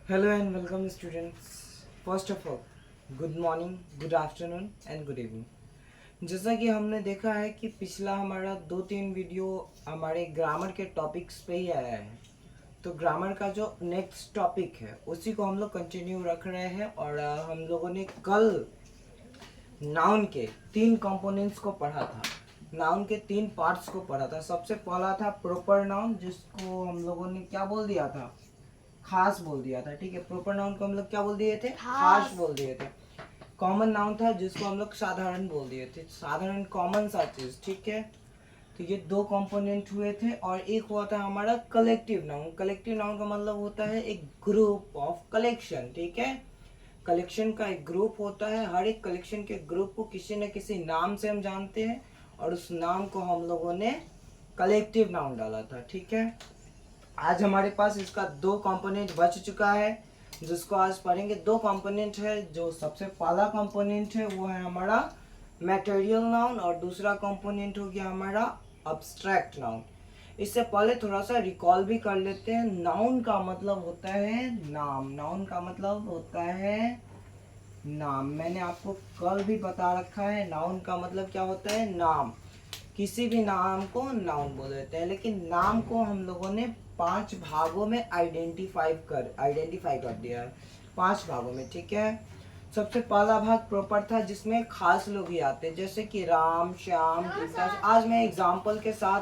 Hello and welcome students. First of all, good morning, good afternoon and good evening. जैसा कि हमने देखा है कि पिछला हमारा 2-3 वीडियो हमारे ग्रामर के टॉपिक्स पे ही आया है, तो ग्रामर का जो नेक्स्ट टॉपिक है उसी को हम लोग कंटिन्यू रख रहे हैं। और हम लोगों ने कल नाउन के 3 कंपोनेंट्स को पढ़ा था, नाउन के 3 पार्ट्स को पढ़ा था। सबसे पहला था प्रॉपर नाउन, जिसको हम लोगों ने क्या बोल दिया था, खास बोल दिया था। ठीक है, प्रॉपर नाउन को हम लोग क्या बोल दिए थे, खास बोल दिए थे। कॉमन नाउन था जिसको हम लोग साधारण बोल दिए थे, साधारण कॉमन सा चीज। ठीक है, तो ये 2 कंपोनेंट हुए थे। और एक हुआ था हमारा कलेक्टिव नाउन। कलेक्टिव नाउन का मतलब होता है एक ग्रुप ऑफ कलेक्शन। ठीक है, कलेक्शन का एक ग्रुप होता है। हर एक कलेक्शन के ग्रुप को किसी न किसी नाम से हम जानते हैं और उस नाम को हम लोगों ने कलेक्टिव नाउन डाला था। ठीक है, आज हमारे पास इसका 2 कंपोनेंट बच चुका है, जिसको आज पढ़ेंगे। 2 कंपोनेंट है। जो सबसे पहला कंपोनेंट है वो है हमारा मटेरियल नाउन और दूसरा कंपोनेंट हो गया हमारा अब्स्ट्रैक्ट नाउन। इससे पहले थोड़ा सा रिकॉल भी कर लेते हैं। नाउन का मतलब होता है नाम, नाउन का मतलब होता है नाम। मैंने आपको कल भी बता रखा है, नाउन का मतलब क्या होता है, नाम। किसी भी नाम को नाउन बोल देते हैं, लेकिन नाम को हम लोगों ने 5 भागों में आइडेंटिफाई कर दिया है, 5 भागों में। ठीक है, सबसे पहला भाग प्रॉपर था, जिसमें खास लोग ही आते हैं, जैसे कि राम, श्याम, गीता। आज मैं एग्जाम्पल के साथ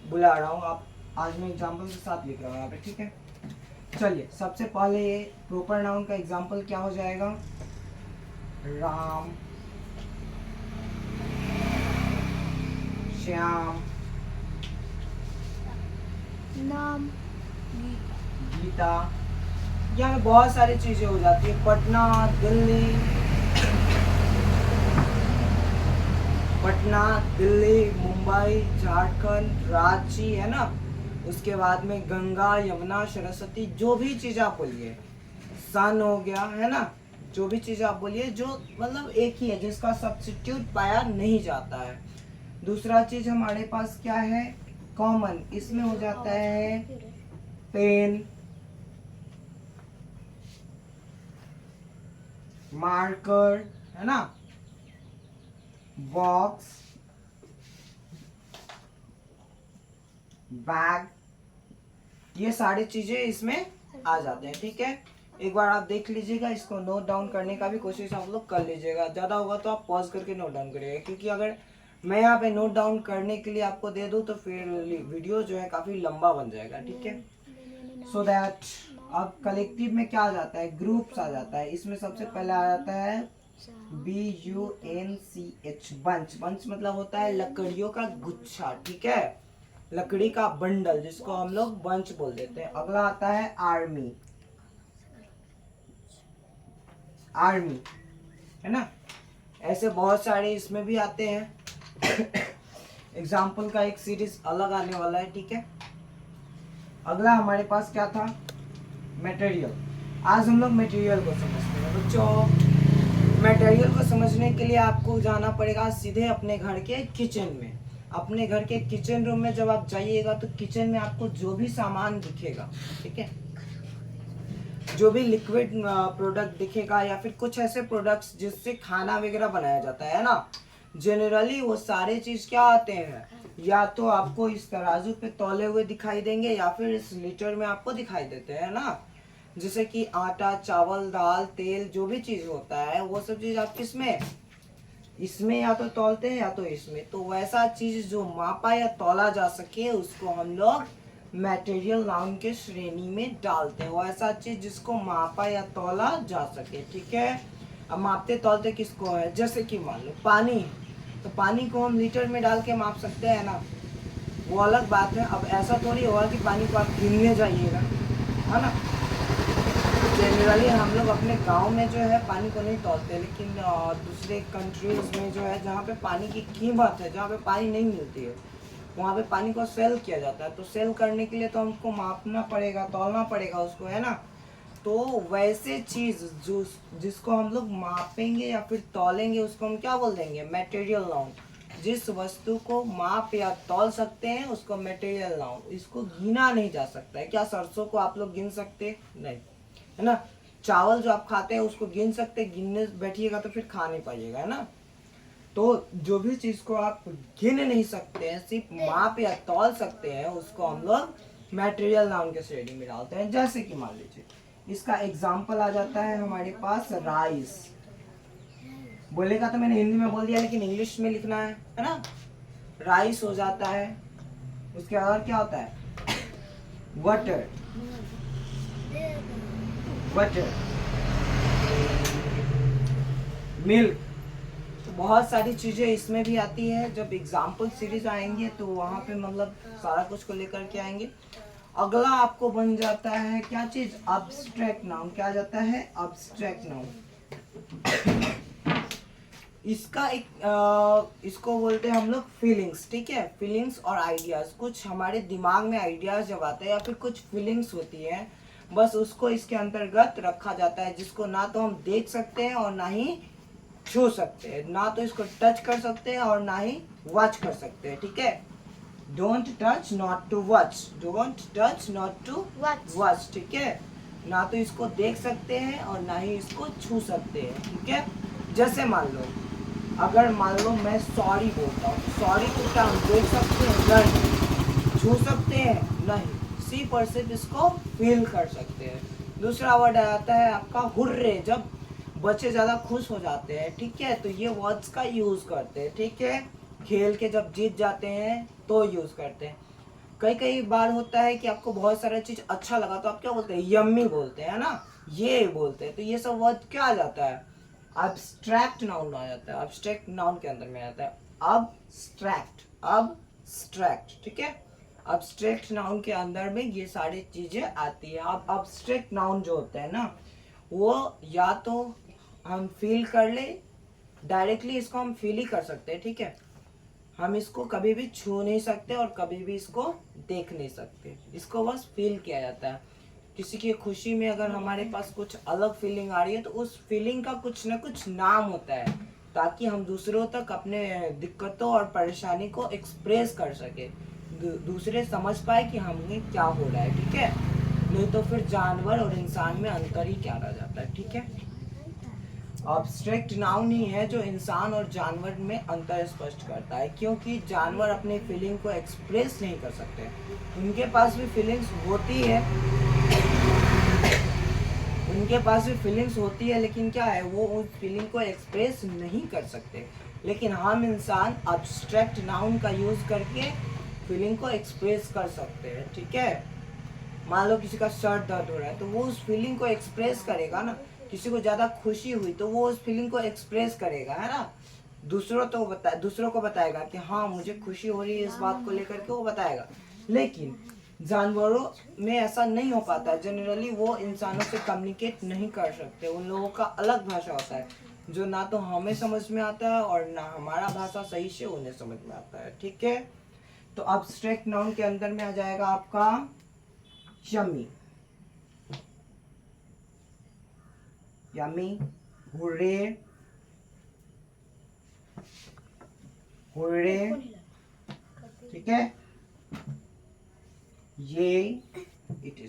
बुला रहा हूँ आप, आज मैं एग्जाम्पल के साथ लिख रहा हूँ यहाँ पे। ठीक है, चलिए सबसे पहले ये प्रॉपर नाउन का एग्जाम्पल क्या हो जाएगा, राम, श्याम, नाम, गीता। यहाँ बहुत सारी चीजें हो जाती है। पटना, दिल्ली, पटना, दिल्ली, मुंबई, झारखंड, रांची, है ना। उसके बाद में गंगा, यमुना, सरस्वती, जो भी चीज आप बोलिए, सन हो गया, है ना। जो भी चीज आप बोलिए, जो मतलब एक ही है, जिसका सब्स्टिट्यूट पाया नहीं जाता है। दूसरा चीज हमारे पास क्या है, कॉमन। इसमें हो जाता है पेन, मार्कर, है ना, बॉक्स, बैग, ये सारी चीजें इसमें आ जाते हैं। ठीक है, एक बार आप देख लीजिएगा, इसको नोट डाउन करने का भी कोशिश आप लोग कर लीजिएगा। ज्यादा होगा तो आप पॉज करके नोट डाउन करिएगा, क्योंकि अगर मैं यहाँ पे नोट डाउन करने के लिए आपको दे दूँ तो फिर वीडियो जो है काफी लंबा बन जाएगा। ठीक है, सो दैट अब कलेक्टिव में क्या आ जाता है, ग्रुप्स आ जाता है। इसमें सबसे पहले आ जाता है BUNCH, बंच। बंच मतलब होता है लकड़ियों का गुच्छा। ठीक है, लकड़ी का बंडल, जिसको हम लोग बंच बोल देते हैं। अगला आता है आर्मी, आर्मी, है ना। ऐसे बहुत सारे इसमें भी आते हैं। एग्जाम्पल का एक सीरीज अलग आने वाला है। ठीक है, अगला हमारे पास क्या था, मटेरियल। आज हम लोग मटेरियल को समझते हैं बच्चों। मटेरियल को समझने के लिए आपको जाना पड़ेगा सीधे अपने घर के किचन में। अपने घर के किचन रूम में जब आप जाइएगा तो किचन में आपको जो भी सामान दिखेगा, ठीक है, जो भी लिक्विड प्रोडक्ट दिखेगा या फिर कुछ ऐसे प्रोडक्ट्स जिससे खाना वगैरह बनाया जाता है ना, जनरली वो सारे चीज क्या आते हैं, या तो आपको इस तराजू पे तौले हुए दिखाई देंगे या फिर इस लीटर में आपको दिखाई देते हैं ना। जैसे कि आटा, चावल, दाल, तेल, जो भी चीज होता है वो सब चीज आप किसमें, इसमें या तो तौलते हैं या तो इसमें। तो वैसा चीज जो मापा या तौला जा सके उसको हम लोग मटेरियल नाउन के श्रेणी में डालते हैं। वैसा चीज जिसको मापा या तौला जा सके। ठीक है, अब मापते तौलते किसको है, जैसे कि मान लो पानी, तो पानी को हम लीटर में डाल के माप सकते हैं ना, वो अलग बात है। अब ऐसा थोड़ी होगा कि पानी को आप गिनने जाइएगा, है ना। जनरली हम लोग अपने गांव में जो है पानी को नहीं तौलते, लेकिन दूसरे कंट्रीज में जो है जहाँ पे पानी की कीमत है, जहाँ पे पानी नहीं मिलती है, वहाँ पे पानी को सेल किया जाता है। तो सेल करने के लिए तो हमको मापना पड़ेगा, तौलना पड़ेगा उसको, है ना। तो वैसे चीज जिसको हम लोग मापेंगे या फिर तौलेंगे उसको हम क्या बोल देंगे, मटेरियल नाउन। जिस वस्तु को माप या तौल सकते हैं उसको मटेरियल नाउन, इसको गिना नहीं जा सकता है। क्या सरसों को आप लोग गिन सकते नहीं, है ना। चावल जो आप खाते हैं उसको गिन सकते, गिनने बैठिएगा तो फिर खा नहीं पाइएगा, है ना। तो जो भी चीज को आप गिन नहीं सकते हैं, सिर्फ माप या तौल सकते हैं, उसको हम लोग मटेरियल नाउन के श्रेणी में डालते हैं। जैसे कि मान लीजिए इसका एग्जाम्पल आ जाता है हमारे पास राइस। बोलेगा तो मैंने हिंदी में बोल दिया, लेकिन इंग्लिश में लिखना है ना। राइस हो जाता है, उसके बाद क्या होता है, वाटर, वाटर, मिल्क। तो बहुत सारी चीजें इसमें भी आती है। जब एग्जाम्पल सीरीज आएंगे तो वहां पे मतलब सारा कुछ को लेकर के आएंगे। अगला आपको बन जाता है क्या चीज, अब्स्ट्रैक्ट नाउन। क्या जाता है, अब्स्ट्रैक्ट नाउन। इसका एक इसको बोलते हैं हम लोग फीलिंग्स, ठीक है। फीलिंग्स और आइडियाज, कुछ हमारे दिमाग में आइडियाज जब आते हैं या फिर कुछ फीलिंग्स होती है, बस उसको इसके अंतर्गत रखा जाता है, जिसको ना तो हम देख सकते हैं और ना ही छू सकते हैं, ना तो इसको टच कर सकते हैं और ना ही वॉच कर सकते हैं, ठीक है। Don't touch not to watch, don't touch not to watch, ठीक है। ना तो इसको देख सकते हैं और ना ही इसको छू सकते हैं, ठीक है। जैसे मान लो, अगर मान लो मैं सॉरी बोलता हूँ, सॉरी को क्या हम देख सकते हैं, नहीं। छू सकते हैं, नहीं। सिर्फ और सिर्फ इसको फील कर सकते हैं। दूसरा वर्ड आता है आपका हुर्रे। जब बच्चे ज़्यादा खुश हो जाते हैं, ठीक है, तो ये वर्ड्स का यूज़ करते हैं, ठीक है। खेल के जब जीत जाते हैं तो यूज़ करते हैं। कई कई बार होता है कि आपको बहुत सारा चीज़ अच्छा लगा तो आप क्या बोलते हैं, यम्मी बोलते हैं ना, ये बोलते हैं। तो ये सब वर्ड क्या आ जाता है, अब्स्ट्रैक्ट नाउन आ जाता है। अब्स्ट्रैक्ट नाउन के अंदर में आता है अब्स्ट्रैक्ट, अब्स्ट्रैक्ट, ठीक है। अब्स्ट्रैक्ट नाउन के अंदर में ये सारी चीजें आती है। अब अब्स्ट्रैक्ट नाउन जो होता है ना, वो या तो हम फील कर ले, डायरेक्टली इसको हम फील ही कर सकते हैं, ठीक है। हम इसको कभी भी छू नहीं सकते और कभी भी इसको देख नहीं सकते, इसको बस फील किया जाता है। किसी की खुशी में अगर हमारे पास कुछ अलग फीलिंग आ रही है तो उस फीलिंग का कुछ ना कुछ नाम होता है, ताकि हम दूसरों तक अपने दिक्कतों और परेशानी को एक्सप्रेस कर सके, दूसरे समझ पाए कि हमें क्या हो रहा है, ठीक है। नहीं तो फिर जानवर और इंसान में अंतर ही क्या रह जाता है, ठीक है। अब्स्ट्रैक्ट नाउन ही है जो इंसान और जानवर में अंतर स्पष्ट करता है, क्योंकि जानवर अपने फीलिंग को एक्सप्रेस नहीं कर सकते। उनके पास भी फीलिंग्स होती है, उनके पास भी फीलिंग्स होती है, लेकिन क्या है, वो उस फीलिंग को एक्सप्रेस नहीं कर सकते। लेकिन हम इंसान अब्स्ट्रैक्ट नाउन का यूज करके फीलिंग को एक्सप्रेस कर सकते हैं, ठीक है। मान लो किसी का सर दर्द हो रहा है तो वो उस फीलिंग को एक्सप्रेस करेगा ना। किसी को ज्यादा खुशी हुई तो वो उस फीलिंग को एक्सप्रेस करेगा, है ना। दूसरों को बताएगा कि हाँ मुझे खुशी हो रही है, इस बात को लेकर के वो बताएगा। लेकिन जानवरों में ऐसा नहीं हो पाता है। जनरली वो इंसानों से कम्युनिकेट नहीं कर सकते, उन लोगों का अलग भाषा होता है जो ना तो हमें समझ में आता है और ना हमारा भाषा सही से उन्हें समझ में आता है, ठीक है। तो अब्स्ट्रैक्ट नाउन के अंदर में आ जाएगा आपका यम्मी, यम्मी, हुर्रे, हुर्रे, ठीक है, ये इट।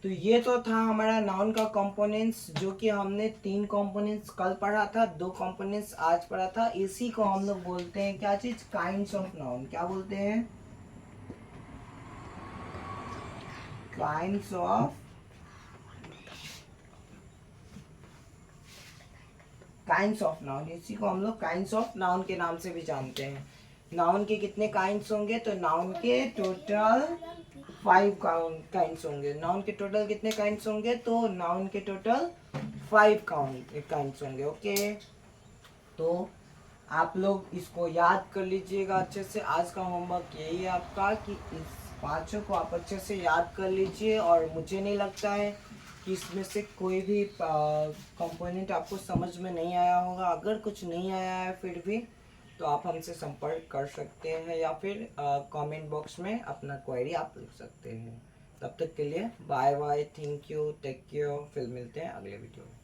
तो ये तो था हमारा नाउन का कंपोनेंट्स, जो कि हमने 3 कंपोनेंट्स कल पढ़ा था, 2 कंपोनेंट्स आज पढ़ा था। इसी को हम लोग बोलते हैं क्या चीज, काइंड्स ऑफ नाउन। क्या बोलते हैं, kinds of, kinds of noun. इसी को हम लोग काइंड्स ऑफ नाउन के नाम से भी जानते हैं। नाउन के कितने काइंड्स होंगे, तो नाउन के टोटल 5 काइंड्स होंगे। नाउन के टोटल कितने काइंड्स होंगे, तो नाउन के टोटल 5 काइंड्स होंगे, ओके। तो आप लोग इसको याद कर लीजिएगा अच्छे से। आज का होमवर्क यही है आपका कि इस 5 को आप अच्छे से याद कर लीजिए। और मुझे नहीं लगता है कि इसमें से कोई भी कंपोनेंट आपको समझ में नहीं आया होगा। अगर कुछ नहीं आया है फिर भी तो आप हमसे संपर्क कर सकते हैं या फिर कमेंट बॉक्स में अपना क्वेरी आप लिख सकते हैं। तब तक के लिए bye bye, thank you, take care. फिर मिलते हैं अगले वीडियो में।